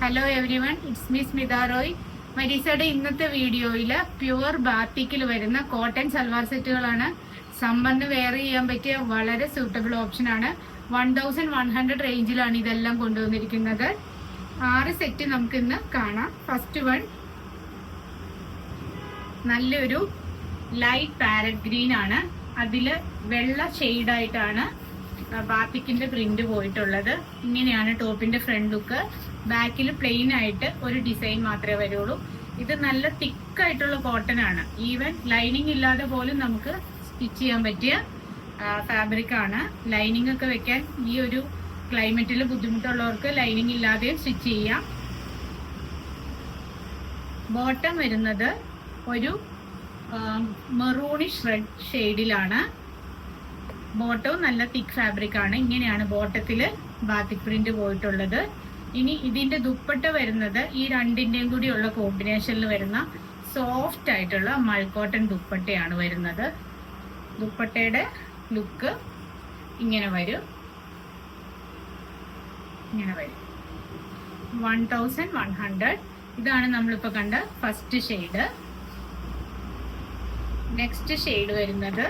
Hello everyone, it's me Smitha Roy. മരീസയുടെ ഇന്നത്തെ വീഡിയോയിൽ പ്യുവർ ബാത്തിക്കിൽ വരുന്ന കോട്ടൺ സൽവാർ സെറ്റുകളാണ്. സമ്മറിന് വെയർ ചെയ്യാൻ പറ്റിയ വളരെ സൂട്ടബിൾ ഓപ്ഷനാണ്. 1100 റേഞ്ചിലാണ് ഇതെല്ലാം കൊണ്ടുവന്നിരിക്കുന്നത്. 6 സെറ്റ് നമുക്ക് ഇന്ന് കാണാം. ഫസ്റ്റ് വൺ നല്ലൊരു ലൈറ്റ് പാരറ്റ് ഗ്രീൻ ആണ്. അതില് വെള്ള ഷെയ്ഡായിട്ടാണ് ബാത്തിക്കിന്റെ പ്രിന്റ് പോയിട്ടുള്ളത്. ഇങ്ങനെയാണ് ടോപ്പിന്റെ ഫ്രണ്ട് ലുക്ക്. ബാക്കിൽ പ്ലെയിൻ ആയിട്ട് ഒരു ഡിസൈൻ മാത്രമേ വരുള്ളൂ. ഇത് നല്ല തിക്കായിട്ടുള്ള കോട്ടൺ ആണ്. ഈവൻ ലൈനിങ് ഇല്ലാതെ പോലും നമുക്ക് സ്റ്റിച്ച് ചെയ്യാൻ പറ്റിയ ഫാബ്രിക് ആണ്. ലൈനിങ് ഒക്കെ വെക്കാൻ ഈ ഒരു ക്ലൈമറ്റിൽ ബുദ്ധിമുട്ടുള്ളവർക്ക് ലൈനിങ് ഇല്ലാതെ സ്റ്റിച്ച് ചെയ്യാം. ബോട്ടം വരുന്നത് ഒരു മെറൂണിഷ് റെഡ് ഷെയ്ഡിലാണ്. ബോട്ടവും നല്ല തിക്ക് ഫാബ്രിക് ആണ്. ഇങ്ങനെയാണ് ബോട്ടത്തില് ബാത്തിക് പ്രിന്റ് പോയിട്ടുള്ളത്. ഇനി ഇതിന്റെ ദുപ്പട്ട വരുന്നത് ഈ രണ്ടിന്റെയും കൂടി ഉള്ള കോമ്പിനേഷനിൽ വരുന്ന സോഫ്റ്റ് ആയിട്ടുള്ള മൾക്കോട്ടൺ ദുപ്പട്ടയാണ് വരുന്നത്. ദുപ്പട്ടയുടെ ലുക്ക് ഇങ്ങനെ വരും. 1100. ഇതാണ് നമ്മളിപ്പോ കണ്ട ഫസ്റ്റ് ഷെയ്ഡ്. നെക്സ്റ്റ് ഷെയ്ഡ് വരുന്നത്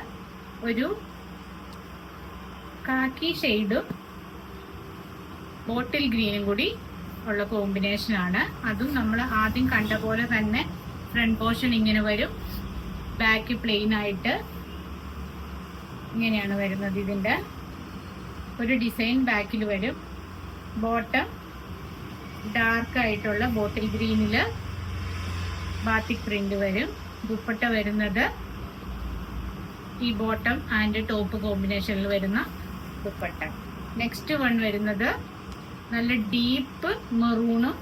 ഒരു കാക്കി ഷെയ്ഡും ബോട്ടിൽ ഗ്രീനും കൂടി ഉള്ള കോമ്പിനേഷൻ ആണ്. അതും നമ്മൾ ആദ്യം കണ്ട പോലെ തന്നെ ഫ്രണ്ട് പോർഷൻ ഇങ്ങനെ വരും. ബാക്ക് പ്ലെയിൻ ആയിട്ട് ഇങ്ങനെയാണ് വരുന്നത്. ഇതിന്റെ ഒരു ഡിസൈൻ ബാക്കിൽ വരും. ബോട്ടം ഡാർക്ക് ആയിട്ടുള്ള ബോട്ടിൽ ഗ്രീനില് ബാത്തിക് പ്രിന്റ് വരും. ദുപ്പട്ട വരുന്നത് ഈ ബോട്ടം ആൻഡ് ടോപ്പ് കോമ്പിനേഷനിൽ വരുന്ന ദുപ്പട്ട. നെക്സ്റ്റ് വൺ വരുന്നത് നല്ല ഡീപ്പ് മെറൂണും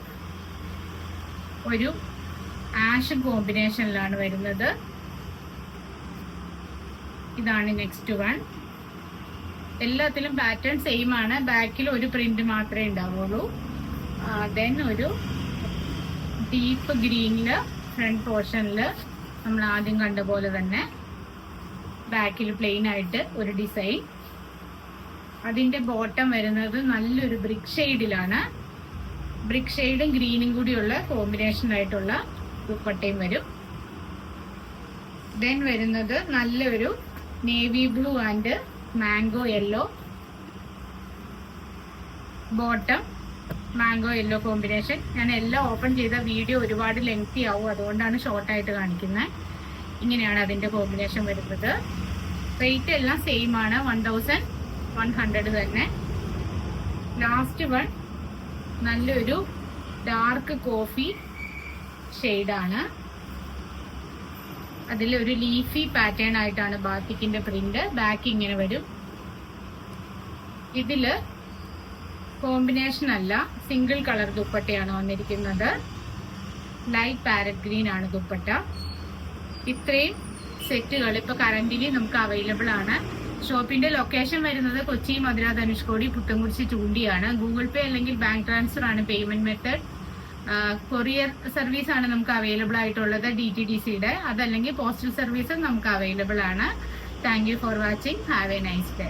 ഒരു ആഷ് കോമ്പിനേഷനിലാണ് വരുന്നത്. ഇതാണ് നെക്സ്റ്റ് വൺ. എല്ലാത്തിലും പാറ്റേൺ സെയിം ആണ്. ബാക്കിൽ ഒരു പ്രിന്റ് മാത്രമേ ഉണ്ടാവുള്ളൂ. ദെൻ ഒരു ഡീപ്പ് ഗ്രീനില് ഫ്രണ്ട് പോർഷനില് നമ്മൾ ആദ്യം കണ്ട പോലെ തന്നെ ബാക്കിൽ പ്ലെയിൻ ആയിട്ട് ഒരു ഡിസൈൻ. അതിന്റെ ബോട്ടം വരുന്നത് നല്ലൊരു ബ്രിക്ക് ഷെയ്ഡിലാണ്. ബ്രിക്ക് ഷെയ്ഡും ഗ്രീനും കൂടിയുള്ള കോമ്പിനേഷൻ ആയിട്ടുള്ള ദുപ്പട്ടയും വരും. ദെൻ വരുന്നത് നല്ലൊരു navy blue and mango yellow. Bottom mango yellow combination. ഞാൻ എല്ലാം ഓപ്പൺ ചെയ്ത വീഡിയോ ഒരുപാട് ലെങ്തി ആവും, അതുകൊണ്ടാണ് ഷോർട്ടായിട്ട് കാണിക്കുന്നത്. ഇങ്ങനെയാണ് അതിന്റെ കോമ്പിനേഷൻ വരുന്നത്. റേറ്റ് എല്ലാം സെയിം ആണ്, 1100 തന്നെ. ലാസ്റ്റ് വൺ നല്ലൊരു ഡാർക്ക് കോഫി ഷെയ്ഡാണ്. അതിലൊരു ലീഫി പാറ്റേൺ ആയിട്ടാണ് ബാത്തിക്കിന്റെ പ്രിന്റ്. ബാക്ക് ഇങ്ങനെ വരും. ഇതില് കോമ്പിനേഷൻ അല്ല, സിംഗിൾ കളർ ദുപ്പട്ടയാണ് വന്നിരിക്കുന്നത്. ലൈറ്റ് പാരറ്റ് ഗ്രീൻ ആണ് ദുപ്പട്ട. ഇത്രയും സെറ്റുകൾ ഇപ്പൊ കറന്റിലി നമുക്ക് അവൈലബിൾ ആണ്. ഷോപ്പിന്റെ ലൊക്കേഷൻ വരുന്നത് കൊച്ചി, മധുര, ധനുഷ്കോടി, പുത്തൻകുരിശ്, ചൂണ്ടിയാണ്. ഗൂഗിൾ പേ അല്ലെങ്കിൽ ബാങ്ക് ട്രാൻസ്ഫർ ആണ് പേയ്മെന്റ് മെത്തേഡ്. കൊറിയർ സർവീസ് ആണ് നമുക്ക് അവൈലബിൾ ആയിട്ടുള്ളത്, DTDCയുടെ. അതല്ലെങ്കിൽ പോസ്റ്റൽ സർവീസും നമുക്ക് അവൈലബിൾ ആണ്. Thank you for watching. Have A nice day.